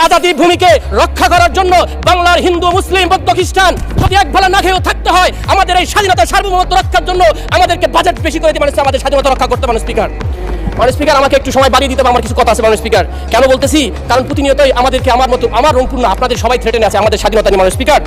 আজাদি ভূমিকে রক্ষা করার জন্য বাংলার হিন্দু মুসলিম বৌদ্ধ খ্রিস্টান যদি এক বেলা না খেয়েও থাকতে হয়, আমাদের এই স্বাধীনতা সার্বভৌমত্ব রক্ষার জন্য আমাদেরকে বাজেট বেশি করে দিয়ে মানুষ আমাদের স্বাধীনতা রক্ষা করতে পারে। স্পিকার, মানে স্পিকার আমাকে একটু সময় বাড়িয়ে দিতে হবে, আমার কিছু কথা আছে। মানে স্পিকার, কেন বলতেছি, কারণ প্রতিনিয়তই আমাদেরকে আমার মতো আমার রংপুর না আপনাদের সবাই থ্রেটেনে আছে আমাদের স্বাধীনতা নিয়ে। মানে স্পিকার,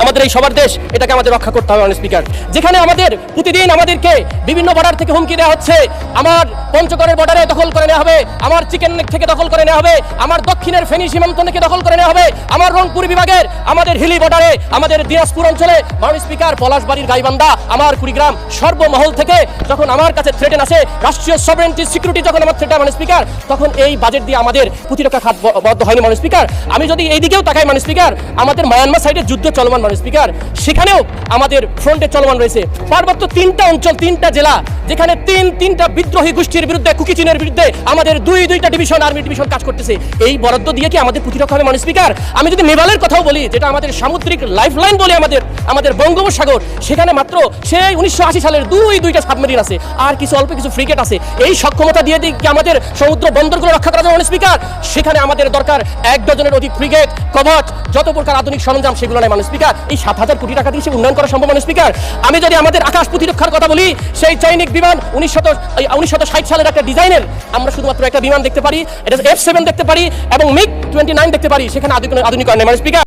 আমাদের এই সবার দেশ, এটাকে আমাদের রক্ষা করতে হবে। স্পিকার, যেখানে আমাদের প্রতিদিন আমাদেরকে বিভিন্ন বর্ডার থেকে হুমকি দেওয়া হচ্ছে, আমার পঞ্চগড়ের বর্ডারে দখল করে নেওয়া হবে, আমার চিকেন নেক থেকে দখল করে নেওয়া হবে, আমার দক্ষিণের ফেনী সীমান্ত থেকে দখল করে নেওয়া হবে, আমার রংপুর বিভাগের আমাদের হিলি বর্ডারে আমাদের দিনাজপুর অঞ্চলে মাননীয় স্পিকার পলাশবাড়ির গাইবান্ধা, আমার কুড়িগ্রাম, সর্বমহল থেকে যখন আমার কাছে থ্রেটেন আসে, রাষ্ট্রীয় সভরেন্টি সিকিউরিটি যখন আমার থ্রেট মানে স্পিকার, তখন এই বাজেট দিয়ে আমাদের প্রতিরক্ষা খাত বদ্ধ হয়নি। মানে স্পিকার, আমি যদি এই দিকেও তাকাই মানে স্পিকার, আমাদের মায়ানমার সাইডে যুদ্ধ চলমান। মানে স্পিকার, সেখানেও আমাদের ফ্রন্টে চলমান রয়েছে। পার্বত্য 3টা অঞ্চল, 3টা জেলা, যেখানে তিনটা বিদ্রোহী গোষ্ঠীর বিরুদ্ধে, কুকি চীনের বিরুদ্ধে আমাদের দুইটা ডিভিশন, আর্মি ডিভিশন কাজ করতেছে। এই বরাদ্দ দিয়ে কি আমাদের প্রতিরক্ষা হবে? মানে স্পিকার, আমি যদি নেভালের কথাও বলি, যেটা আমাদের সামুদ্রিক লাইফলাইন বলি আমাদের বঙ্গোপসাগর, সেখানে মাত্র সেই 1980 সালের দুইটা সাবমেরিন আছে, আর অল্প কিছু ফ্রিগেট আছে। এই সক্ষমতা দিয়ে কি আমাদের সমুদ্র বন্দরগুলো রক্ষা করা যাবে? মানে স্পিকার, সেখানে আমাদের দরকার 1 ডজনের অধিক ফ্রিগেট, কবচ, যত প্রকার আধুনিক সরঞ্জাম, সেগুলো নাই। মানে স্পিকার, এই 7,000 কোটি টাকা দিয়ে সে উন্নয়ন করা সম্ভব? মানে স্পিকার, আমি যদি আমাদের আকাশ প্রতিরক্ষার কথা বলি, সেই চৈনিক বিমান 1960 সালের একটা ডিজাইনের আমরা শুধুমাত্র একটা বিমান দেখতে পারি, এটা F7 দেখতে পারি এবং MiG-29 দেখতে পারি, সেখানে আধুনিক। মানে স্পিকার,